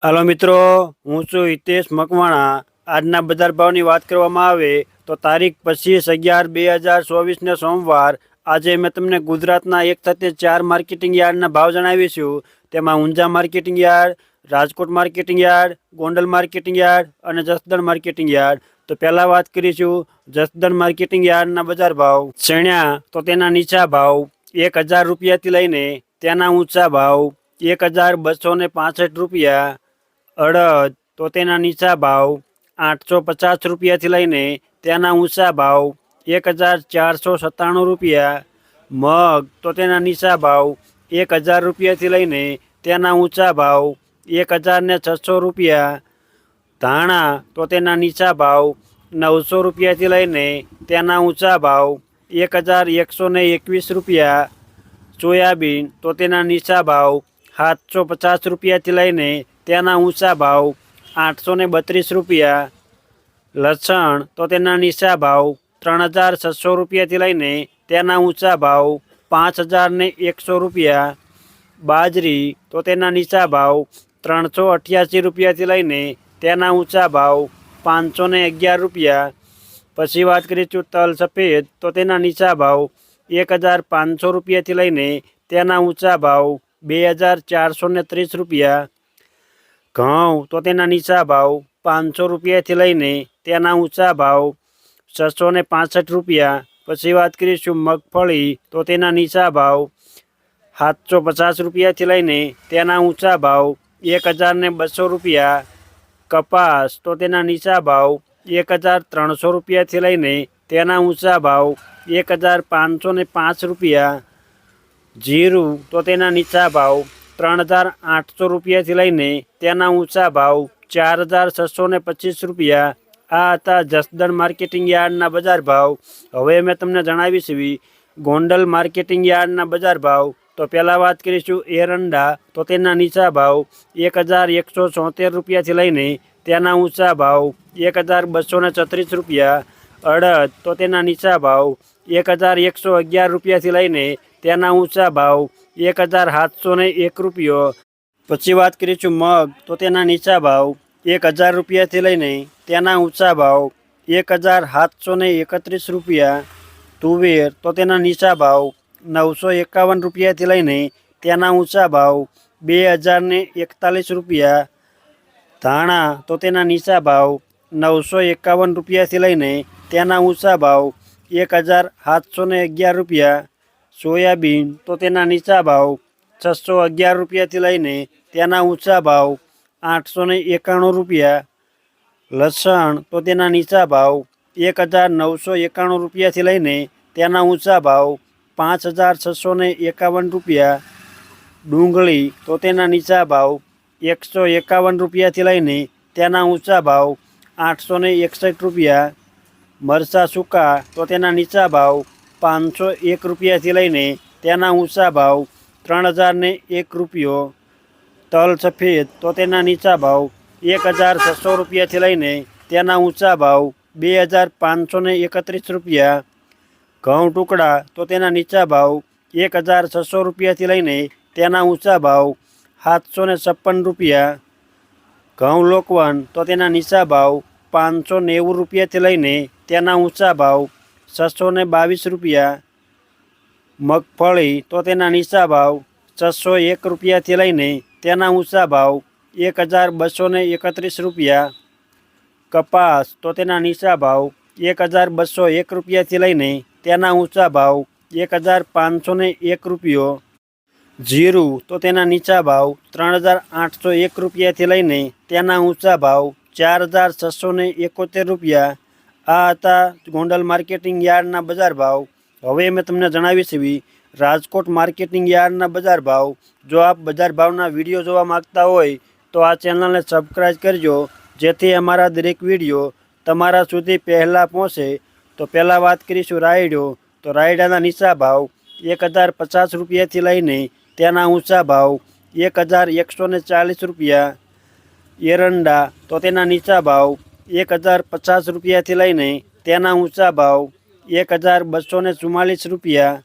હાલો મિત્રો, હું છું હિતેશ મકવાણા। આજના બજાર ભાવની વાત કરવામાં આવે તો તારીખ 25/11/2024 સોમવાર આજે મેં તમને ગુજરાતના 1 સાથે 4 માર્કેટિંગ યાર્ડના ભાવ જણાવીશું। તેમાં Unjha marketing yard, Rajkot marketing yard, Gondal marketing yard અને જસદણ માર્કેટિંગ યાર્ડ। તો પહેલા વાત કરીશું જસદણ માર્કેટિંગ યાર્ડના બજાર ભાવ। ચણ્યા તો તેના નીચા ભાવ 1000 રૂપિયાથી લઈને તેના ઊંચા ભાવ 1265 રૂપિયા। અડદ તો તેના નીચા ભાવ 850 રૂપિયાથી લઈને તેના ઊંચા ભાવ 1497 રૂપિયા। મગ તો તેના નીચા ભાવ 1000 રૂપિયાથી લઈને તેના ઊંચા ભાવ 1600 રૂપિયા। ધાણા તો તેના નીચા ભાવ 900 રૂપિયાથી લઈને તેના ઊંચા ભાવ 1121 રૂપિયા। સોયાબીન તો તેના નીચા ભાવ 750 રૂપિયાથી લઈને તેના ઊંચા ભાવ 832 રૂપિયા। લસણ તો તેના નીચા ભાવ 3600 રૂપિયાથી લઈને તેના ઊંચા ભાવ 5100 રૂપિયા। બાજરી તો તેના નીચા ભાવ 388 રૂપિયાથી લઈને તેના ઊંચા ભાવ 511 રૂપિયા। પછી વાત કરીશું તલ સફેદ તો તેના નીચા ભાવ 1500 રૂપિયાથી લઈને તેના ઊંચા ભાવ 2430 રૂપિયા। ઘઉં તો તેના નીચા ભાવ 500 રૂપિયાથી લઈને તેના ઊંચા ભાવ 665 રૂપિયા। પછી વાત કરીશું મગફળી તો તેના નીચા ભાવ 750 રૂપિયાથી લઈને તેના ઊંચા ભાવ 1200 રૂપિયા। કપાસ તો તેના નીચા ભાવ 1300 રૂપિયાથી લઈને તેના ઊંચા ભાવ 1505 રૂપિયા। જીરું તો તેના નીચા ભાવ 3800 રૂપિયાથી લઈને તેના ઊંચા ભાવ 4625 રૂપિયા। આ હતા જસદણ માર્કેટિંગ યાર્ડના બજાર ભાવ। હવે મેં તમને જણાવીશ ગોંડલ માર્કેટિંગ યાર્ડના બજાર ભાવ। તો પહેલાં વાત કરીશું એરંડા તો તેના નીચા ભાવ 1174 રૂપિયાથી લઈને તેના ઊંચા ભાવ 1236 રૂપિયા। અડદ તો તેના નીચા ભાવ 1111 રૂપિયાથી લઈને તેના ઊંચા ભાવ 1701 રૂપિયો। પછી વાત કરીશું મગ તો તેના નીચા ભાવ 1000 રૂપિયાથી લઈને તેના ઊંચા ભાવ 1731 રૂપિયા। તુવેર તો તેના નીચા ભાવ 951 રૂપિયાથી લઈને તેના ઊંચા ભાવ 2041 રૂપિયા। ધાણા તો તેના નીચા ભાવ 951 રૂપિયાથી લઈને તેના ઊંચા ભાવ 1711 રૂપિયા। સોયાબીન તો તેના નીચા ભાવ 611 રૂપિયાથી લઈને તેના ઊંચા ભાવ 891 રૂપિયા। લસણ તો તેના નીચા ભાવ 1991 રૂપિયાથી લઈને તેના ઊંચા ભાવ 5651 રૂપિયા। ડુંગળી તો તેના નીચા ભાવ 151 રૂપિયાથી લઈને તેના ઊંચા ભાવ 861 રૂપિયા। મરચાં સૂકા તો તેના નીચા ભાવ 501 રૂપિયાથી લઈને તેના ઊંચા ભાવ 3001 રૂપિયો। તલ સફેદ તો તેના નીચા ભાવ 1600 રૂપિયાથી લઈને તેના ઊંચા ભાવ 2531 રૂપિયા। ઘઉં ટુકડા તો તેના નીચા ભાવ 1600 રૂપિયાથી લઈને તેના ઊંચા ભાવ 756 રૂપિયા। ઘઉં લોકવન તો તેના નીચા ભાવ 590 રૂપિયાથી લઈને તેના ઊંચા ભાવ 622 રૂપિયા। મગફળી તો તેના નીચા ભાવ 601 રૂપિયાથી લઈને તેના ઊંચા ભાવ 1231 રૂપિયા। કપાસ તો તેના નીચા ભાવ 1201 રૂપિયાથી લઈને તેના ઊંચા ભાવ 1501 રૂપિયો। જીરું તો તેના નીચા ભાવ 3801 રૂપિયાથી લઈને તેના ઊંચા ભાવ 4671 રૂપિયા। આ હતા ગોંડલ માર્કેટિંગ યાર્ડના બજાર ભાવ। હવે મેં તમને જણાવીશ રાજકોટ માર્કેટિંગ યાર્ડના બજાર ભાવ। જો આપ બજાર ભાવના વિડીયો જોવા માગતા હોય તો આ ચેનલને સબસ્ક્રાઈબ કરજો, જેથી અમારા દરેક વિડીયો તમારા સુધી પહેલાં પહોંચે। તો પહેલાં વાત કરીશું રાયડો તો રાયડાના નીચા ભાવ 1050 રૂપિયાથી લઈને તેના ઊંચા ભાવ 1140 રૂપિયા। એરંડા તો તેના નીચા ભાવ 1050 રૂપિયાથી લઈને તેના ઊંચા ભાવ 1244 રૂપિયા।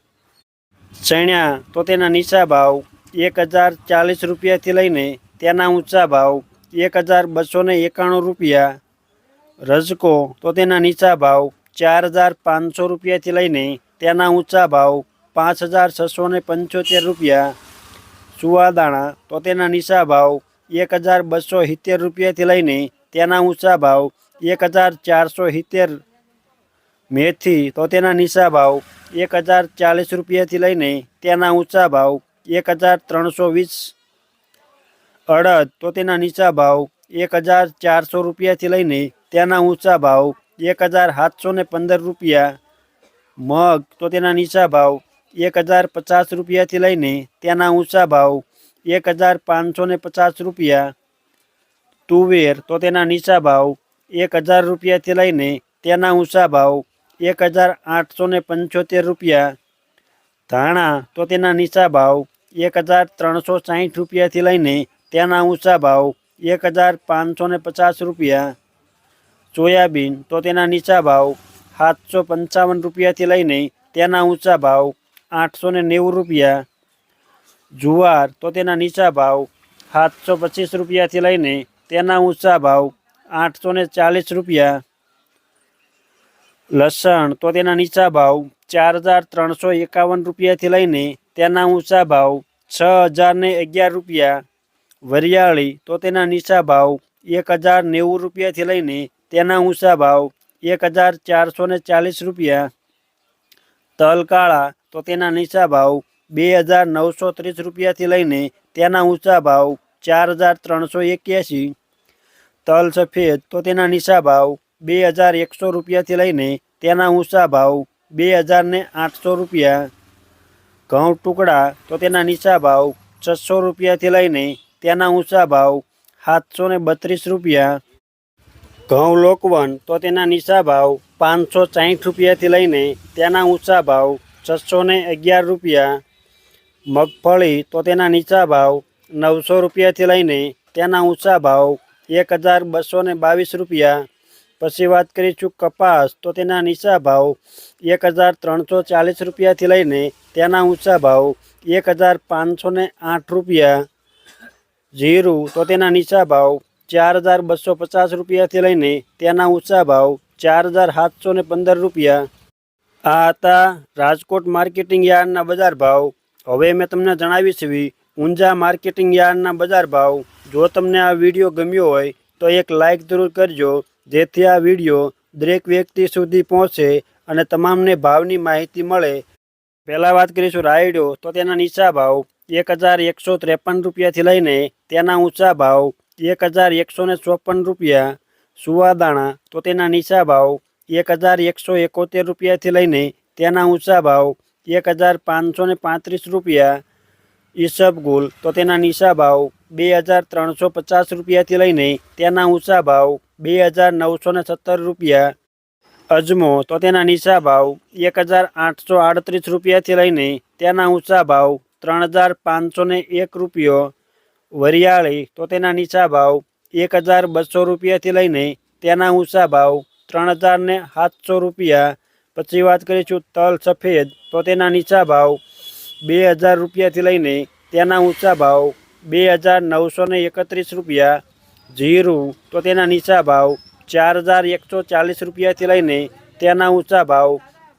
ચણ્યા તો તેના નીચા ભાવ 1040 રૂપિયાથી લઈને તેના ઊંચા ભાવ 1291 રૂપિયા। રજકો તો તેના નીચા ભાવ 4500 રૂપિયાથી લઈને તેના ઊંચા ભાવ 5675 રૂપિયા। સુવાદાણા તો તેના નીચા ભાવ 1270 રૂપિયાથી લઈને તેના ઊંચા ભાવ 1470। મેથી તો તેના નીચા ભાવ 1040 રૂપિયાથી લઈને તેના ઊંચા ભાવ 1320। અડદ તો તેના નીચા ભાવ 1400 રૂપિયાથી લઈને તેના ઊંચા ભાવ 1715 રૂપિયા। મગ તો તેના નીચા ભાવ 1050 રૂપિયાથી લઈને તેના ઊંચા ભાવ 1550 રૂપિયા। તુવેર તો તેના નીચા ભાવ 1000 રૂપિયાથી લઈને તેના ઊંચા ભાવ 1875 રૂપિયા। ધાણા તો તેના નીચા ભાવ 1360 રૂપિયાથી લઈને તેના ઊંચા ભાવ 1550 રૂપિયા। સોયાબીન તો તેના નીચા ભાવ 755 રૂપિયાથી લઈને તેના ઊંચા ભાવ 890 રૂપિયા। જુવાર તો તેના નીચા ભાવ 725 રૂપિયાથી લઈને તેના ઊંચા ભાવ 840 રૂપિયા। લસણ તો તેના નીચા ભાવ 4351 રૂપિયાથી લઈને તેના ઊંચા ભાવ 6011 રૂપિયા। વરિયાળી તો તેના નીચા ભાવ 1090 રૂપિયાથી લઈને તેના ઊંચા ભાવ 1440 રૂપિયા। તલ કાળા તો તેના નીચા ભાવ 2930 રૂપિયાથી લઈને તેના ઊંચા ભાવ 4381। તલ સફેદ તો તેના નીચા ભાવ 2100 રૂપિયાથી લઈને તેના ઊંચા ભાવ 2800 રૂપિયા। ઘઉં ટુકડા તો તેના નીચા ભાવ 600 રૂપિયાથી લઈને તેના ઊંચા ભાવ 732 રૂપિયા। ઘઉં લોકવન તો તેના નીચા ભાવ 560 રૂપિયાથી લઈને તેના ઊંચા ભાવ 611 રૂપિયા। મગફળી તો તેના નીચા ભાવ 900 રૂપિયાથી લઈને તેના ઊંચા ભાવ 1222 રૂપિયા। પછી વાત કરીશું કપાસ તો તેના નીચા ભાવ 1340 રૂપિયાથી લઈને તેના ઊંચા ભાવ 1508 રૂપિયા। જીરું તો તેના નીચા ભાવ 4250 રૂપિયાથી લઈને તેના ઊંચા ભાવ 4715 રૂપિયા। આ હતા રાજકોટ માર્કેટિંગ યાર્ડના બજાર ભાવ। હવે મેં તમને જણાવી છે ઊંઝા માર્કેટિંગ યાર્ડના બજાર ભાવ। જો તમને આ વિડીયો ગમ્યો હોય તો એક લાઇક જરૂર કરજો, જેથી આ વિડીયો દરેક વ્યક્તિ સુધી પહોંચે અને તમામને ભાવની માહિતી મળે। પહેલાં વાત કરીશું રાયડો તો તેના નીચા ભાવ 1153 રૂપિયાથી લઈને તેના ઊંચા ભાવ 1154 રૂપિયા। સુવાદાણા તો તેના નીચા ભાવ 1171 રૂપિયાથી લઈને તેના ઊંચા ભાવ 1535 રૂપિયા। ઈસબગુલ તો તેના નીચા ભાવ 2350 રૂપિયાથી લઈને તેના ઊંચા ભાવ 2917 રૂપિયા। અજમો તો તેના નીચા ભાવ 1838 રૂપિયાથી લઈને તેના ઊંચા ભાવ 3501 રૂપિયો। વરિયાળી તો તેના નીચા ભાવ 1200 રૂપિયાથી લઈને તેના ઊંચા ભાવ 3700 રૂપિયા। પછી વાત કરીશું તલ સફેદ તો તેના નીચા ભાવ 2000 રૂપિયાથી લઈને તેના ઊંચા ભાવ 2931 રૂપિયા। જીરું તો તેના નીચા ભાવ 4140 રૂપિયાથી લઈને તેના ઊંચા ભાવ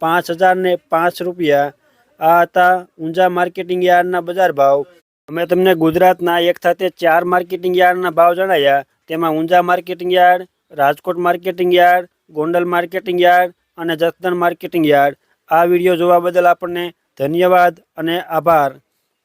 5005 રૂપિયા। આ હતા ઊંઝા માર્કેટિંગ યાર્ડના બજાર ભાવ। અમે તમને ગુજરાતના એક સાથે 4 માર્કેટિંગ યાર્ડના ભાવ જણાવ્યા, તેમાં Unjha marketing yard, Rajkot marketing yard, Gondal marketing yard અને જસદણ માર્કેટિંગ યાર્ડ। આ વિડીયો જોવા બદલ આપણને ધન્યવાદ અને આભાર।